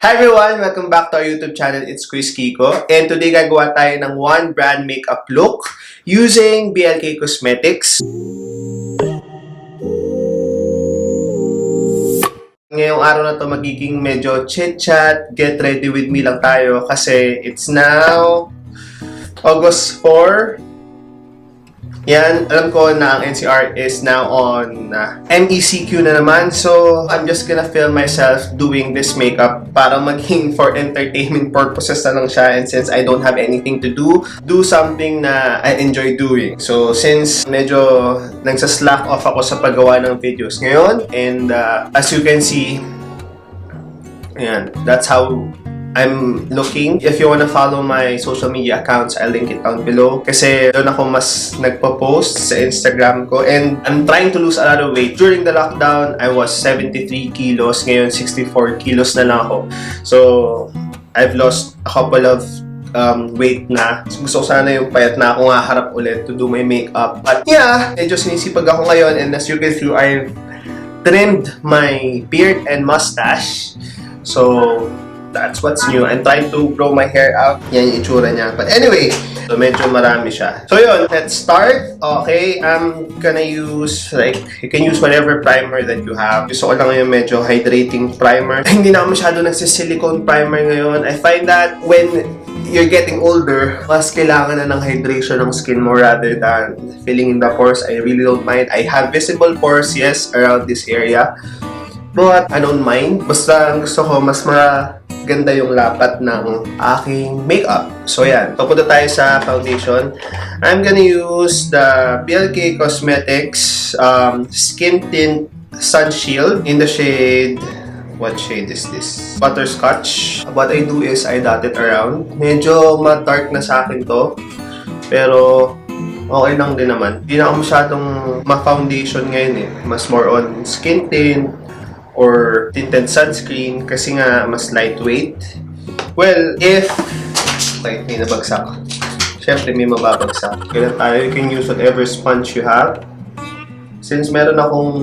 Hi everyone! Welcome back to our YouTube channel. It's Kuyskiko. And today gagawa tayo ng one brand makeup look using BLK Cosmetics. Ngayong araw na to magiging medyo chit-chat, get ready with me lang tayo kasi it's now August 4. Yan, alam ko na ang NCR is now on MECQ na naman. So, I'm just gonna film myself doing this makeup para maging for entertainment purposes na lang siya. And since I don't have anything to do something na I enjoy doing. So, since medyo nagsaslack off ako sa paggawa ng videos ngayon. And as you can see, yan, that's how I'm looking. If you wanna follow my social media accounts, I'll link it down below. Kasi doon ako mas nagpo-post sa Instagram ko. And I'm trying to lose a lot of weight. During the lockdown, I was 73 kilos. Ngayon, 64 kilos na lang ako. So, I've lost a couple of weight na. Gusto ko sana yung payat na ako nga harap ulit to do my makeup. But yeah, medyo sinisipag ako ngayon. And as you can see, I've trimmed my beard and mustache. So, that's what's new. I'm trying to grow my hair out. Yan yung itsura niya. But anyway, so medyo marami siya. So yun, let's start. Okay, I'm gonna use, you can use whatever primer that you have. Gusto ko lang yung medyo hydrating primer. Hindi na ako masyado nagsisilicone primer ngayon. I find that when you're getting older, mas kailangan na ng hydration ng skin mo rather than filling in the pores. I really don't mind. I have visible pores, yes, around this area. But I don't mind. Basta gusto ko mas maganda yung lapat ng aking makeup. So yan. Papunta tayo sa foundation. I'm gonna use the BLK Cosmetics Skin Tint Sun Shield in the shade... What shade is this? Butterscotch. What I do is I dot it around. Medyo ma-dark na sa akin to. Pero okay lang din naman. Hindi na ako masyadong ma-foundation ngayon eh. Mas more on skin tint or tinted sunscreen kasi nga mas lightweight. Well, if... Okay, may nabagsak. Siyempre, may mababagsak. Kaya tayo, you can use whatever sponge you have. Since meron akong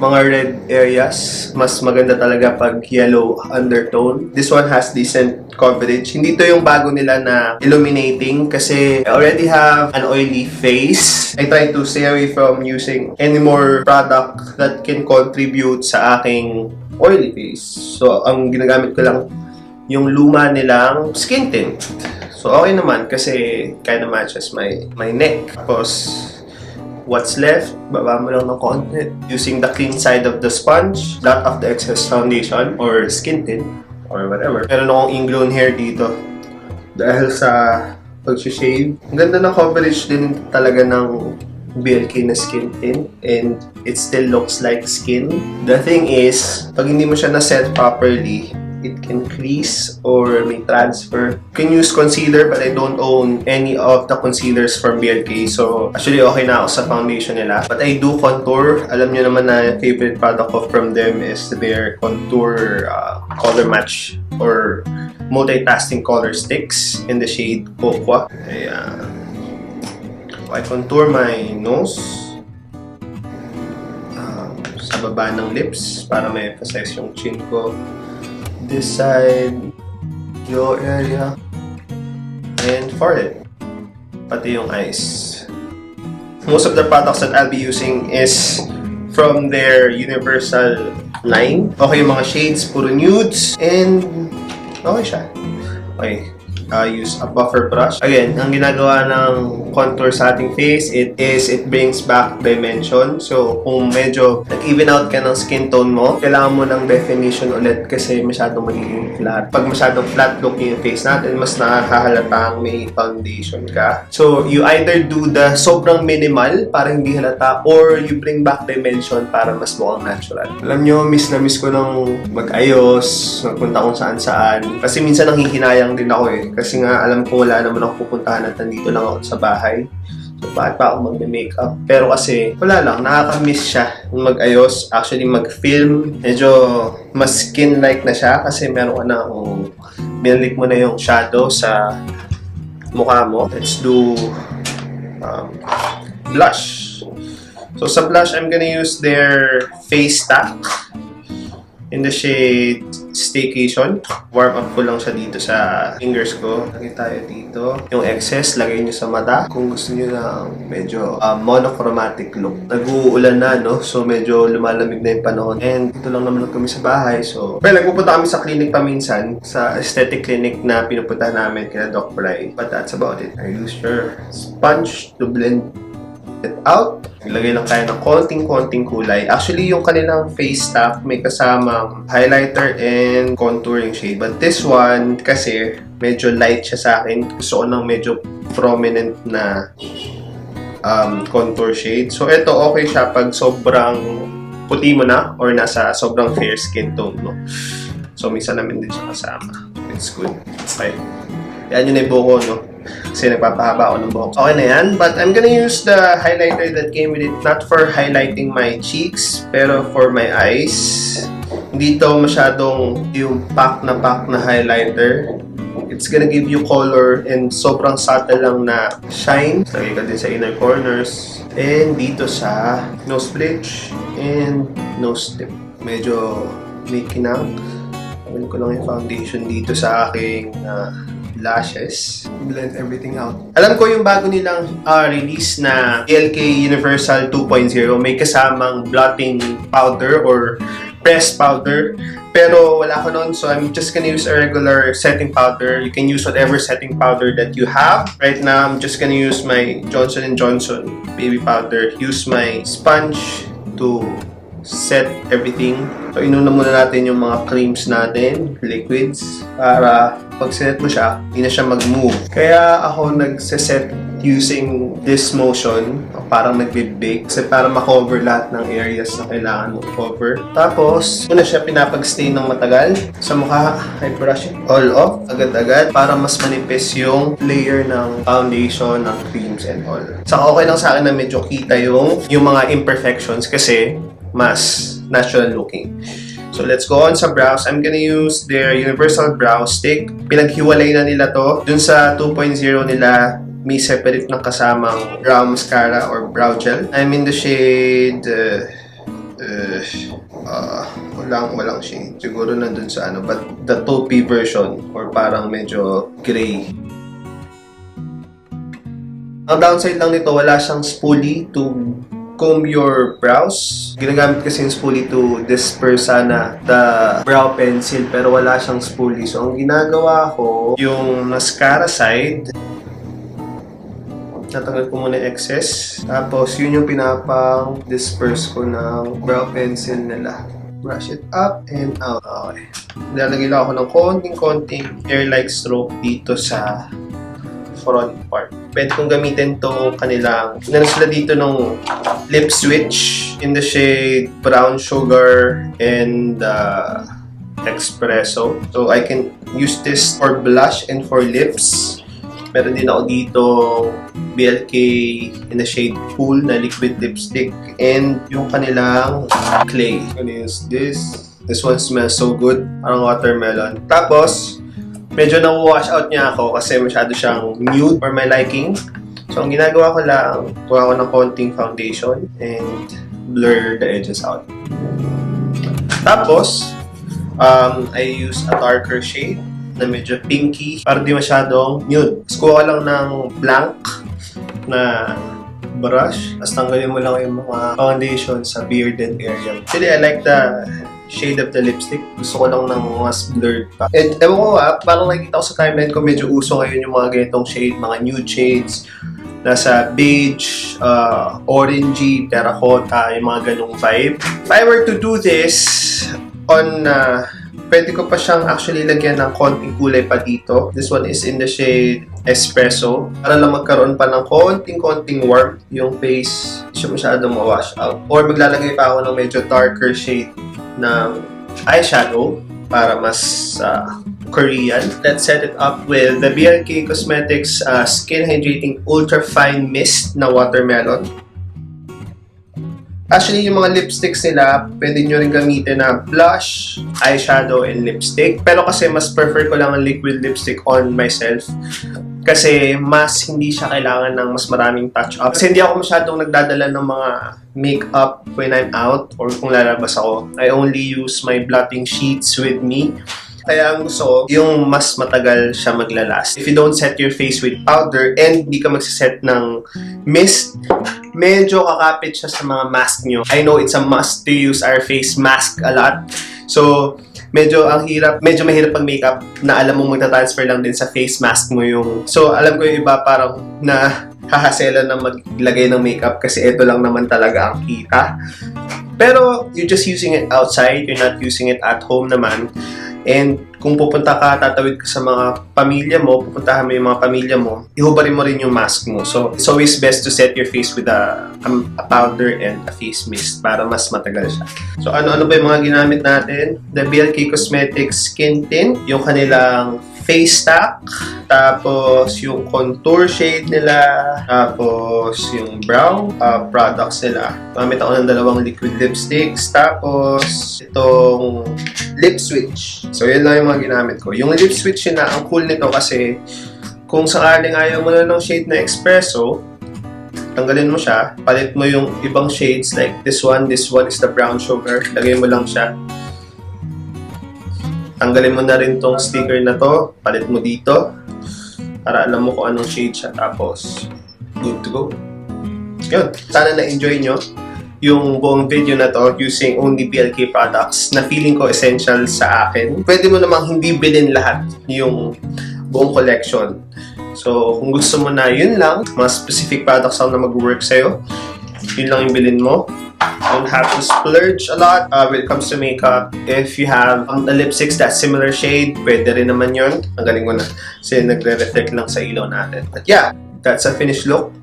mga red areas, mas maganda talaga pag yellow undertone. This one has decent coverage. Hindi to yung bago nila na illuminating kasi I already have an oily face. I try to stay away from using any more product that can contribute sa aking oily face. So, ang ginagamit ko lang yung luma nilang skin tint. So, okay naman kasi kind of matches my neck. Tapos, what's left, baba mo lang ng konti. Using the clean side of the sponge, dot off the excess foundation or skin tint or whatever. Meron akong ingrown hair dito dahil sa pag-shave. Ang ganda ng coverage din talaga ng BLK na skin tint and it still looks like skin. The thing is, pag hindi mo siya na-set properly, it can crease or may transfer. You can use concealer but I don't own any of the concealers from BLK. So, actually okay na ako sa foundation nila. But I do contour. Alam nyo naman na favorite product ko from them is their contour color match or multitasking color sticks in the shade coca. Ayan. So, I contour my nose. Sa baba ng lips para may emphasize yung chin ko. This side, jaw area, and forehead, pati yung eyes. Most of the products that I'll be using is from their universal line. Okay yung mga shades, puro nudes, and okay siya. Okay. Use a buffer brush. Again, ang ginagawa ng contour sa ating face, it brings back dimension. So, kung medyo nag-even out ka ng skin tone mo, kailangan mo ng definition ulit kasi masyadong magiging flat. Pag masyadong flat looking yung face natin, mas nakakahalatang may foundation ka. So, you either do the sobrang minimal para hindi halata or you bring back dimension para mas mukhang natural. Alam nyo, miss na miss ko nung mag-ayos, magpunta kung saan-saan. Kasi minsan nanghihinayang din ako eh. Kasi nga, alam ko wala naman ako pupuntahan at nandito lang ako sa bahay. So, bakit pa ako magme-makeup? Pero kasi, wala lang, nakaka-miss siya mag-ayos. Actually, mag-film. Medyo mas skin-like na siya kasi meron ka na binalik mo na yung shadow sa mukha mo. Let's do blush. So, sa blush, I'm gonna use their face stack in the shade staycation. Warm up ko lang siya dito sa fingers ko. Lagay tayo dito. Yung excess, lagay nyo sa mata. Kung gusto nyo ng medyo monochromatic look. Nag-uulan na, no? So, medyo lumalamig na yung panahon. And dito lang naman kami sa bahay. So, well, nagpupunta kami sa clinic paminsan. Sa aesthetic clinic na pinupunta namin kina Doc Bry. But that's about it. I use your sponge to blend it out. Ilagay lang tayo ng konting-konting kulay. Actually, yung kanilang face stack may kasamang highlighter and contouring shade. But this one, kasi medyo light siya sa akin. Gusto ko ng medyo prominent na contour shade. So, ito okay siya pag sobrang puti mo na or nasa sobrang fair skin tone, no? So, minsan namin din siya kasama. It's good. Okay. Yan yung ibuko, no? Kasi nagpapahaba ako ng buhok. Okay na yan. But I'm gonna use the highlighter that came with it. Not for highlighting my cheeks, pero for my eyes. Hindi to masyadong yung pack na highlighter. It's gonna give you color and sobrang subtle lang na shine. Lagay ka din sa inner corners. And dito sa nose bridge and nose tip. Medyo may kinang. Gawin ko lang yung foundation dito sa aking lashes. Blend everything out. Alam ko yung bago nilang release na BLK Universal 2.0 may kasamang blotting powder or pressed powder. Pero wala ko nun, so I'm just gonna use a regular setting powder. You can use whatever setting powder that you have. Right now, I'm just gonna use my Johnson & Johnson baby powder. Use my sponge to set everything. So, inuna muna natin yung mga creams natin, liquids, para pag sinet mo siya, hindi na siya mag-move. Kaya ako nagsiset using this motion, parang nagbe-bake, kasi para makover lahat ng areas na kailangan mo cover. Tapos, una siya pinapag-stain ng matagal. Sa mukha, I brush it all off, agad-agad, para mas manipis yung layer ng foundation, ng creams and all. Saka okay lang sa akin na medyo kita yung mga imperfections, kasi mas natural looking. So, let's go on sa brows. I'm gonna use their Universal Brow Stick. Pinaghiwalay na nila to. Dun sa 2.0 nila, may separate ng kasamang brow mascara or brow gel. I'm in the shade... walang shade. Siguro nandun sa ano. But the taupey version or parang medyo gray. Ang downside lang nito, wala siyang spoolie to comb your brows. Ginagamit kasi yung spoolie to disperse sana the brow pencil pero wala siyang spoolie. So, ang ginagawa ko, yung mascara side, natanggal ko muna yung excess. Tapos, yun yung pinapang-disperse ko ng brow pencil nila. Brush it up and out. Okay. Nilalagay lang ako ng konting-konting hair-like stroke dito sa front part. Pwede kong gamitin to kanilang, meron sila dito nung lip switch in the shade brown sugar and espresso. So I can use this for blush and for lips. Meron din ako dito BLK in the shade cool na liquid lipstick and yung kanilang clay. I'm gonna use this. This one smells so good. Parang watermelon. Tapos, medyo na-wash out niya ako kasi masyado siyang nude for my liking. So, ang ginagawa ko lang, kuha ko ng konting foundation and blur the edges out. Tapos, I use a darker shade na medyo pinky para di masyadong nude. Tapos, kuha ko lang ng blank na brush. Tapos, tanggalin mo lang yung mga foundation sa bearded area. Actually, I like the shade of the lipstick. Gusto ko lang ng mas blurred pa. And ewan ko parang nakikita ko sa timeline ko medyo uso ngayon yung mga ganitong shade, mga nude shades. Nasa beige, orangey, terracotta, yung mga ganong vibe. If I were to do this on, pwede ko pa siyang actually lagyan ng konting kulay pa dito. This one is in the shade espresso. Para lang magkaroon pa ng konting-konting warmth yung face. Hindi siya masyadong ma-wash out. Or maglalagay pa ako ng medyo darker shade ng eyeshadow para mas Korean. Let's set it up with the BLK Cosmetics Skin Hydrating Ultra Fine Mist na watermelon. Actually, yung mga lipsticks nila, pwede nyo rin gamitin na blush, eyeshadow, and lipstick. Pero kasi mas prefer ko lang ang liquid lipstick on myself Kasi mas hindi siya kailangan ng mas maraming touch-up. Kasi hindi ako masyadong nagdadala ng mga makeup when I'm out or kung lalabas ako. I only use my blotting sheets with me. Kaya ang gusto ko, yung mas matagal siya maglalast. If you don't set your face with powder and hindi ka magsaset ng mist, medyo kakapit siya sa mga mask nyo. I know it's a must to use our face mask a lot. So, medyo mahirap pag makeup na alam mong magta-transfer lang din sa face mask mo yung... So, alam ko yung iba parang na hahasela na maglagay ng makeup kasi ito lang naman talaga ang kita. Pero, you're just using it outside, you're not using it at home naman. And kung pupunta ka, tatawid ka sa mga pamilya mo, pupuntahan mo yung mga pamilya mo, ihubarin mo rin yung mask mo. So, it's always best to set your face with a powder and a face mist para mas matagal siya. So, ano-ano ba yung mga ginamit natin? The BLK Cosmetics Skin Tint, yung kanilang face stack, tapos yung contour shade nila, tapos yung brow products nila. Gamit ako ng dalawang liquid lipsticks, tapos itong lip switch. So, yun lang yung mga ginamit ko. Yung lip switch yun na, ang cool nito kasi kung sakaling ayaw mo na ng shade na espresso, tanggalin mo siya, palit mo yung ibang shades like this one is the brown sugar, lagay mo lang siya. Tanggalin mo na rin tong sticker na to, palit mo dito, para alam mo kung anong shade siya, tapos good to go. Yun, sana na-enjoy nyo yung buong video na to using only BLK products na feeling ko essential sa akin. Pwede mo namang hindi bilhin lahat yung buong collection. So, kung gusto mo na yun lang, mga specific products lang na mag-work sa'yo, yun lang yung bilhin mo. Don't have to splurge a lot when it comes to makeup. If you have the lipsticks that similar shade, pwede rin naman yun. Ang galing ko na. Kasi nagre-reflect lang sa ilaw natin. But yeah, that's a finished look.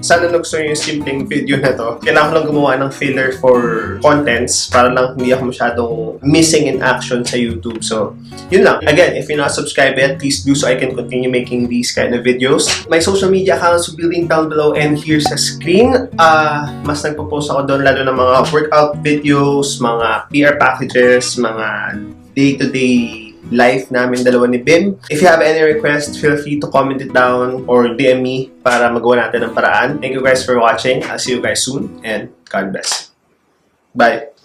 Sana nagustuhan yung simpleng video na to. Kailangan ko lang gumawa ng filler for contents para lang hindi ako masyadong missing in action sa YouTube. So, yun lang. Again, if you're not subscribed yet, please do so I can continue making these kind of videos. My social media accounts will be linked down below and here's a screen. Mas nagpo-post ako doon lalo ng mga workout videos, mga PR packages, mga day-to-day life namin dalawa ni Bim. If you have any requests, feel free to comment it down or DM me para magawa natin ng paraan. Thank you guys for watching. I'll see you guys soon and God bless. Bye!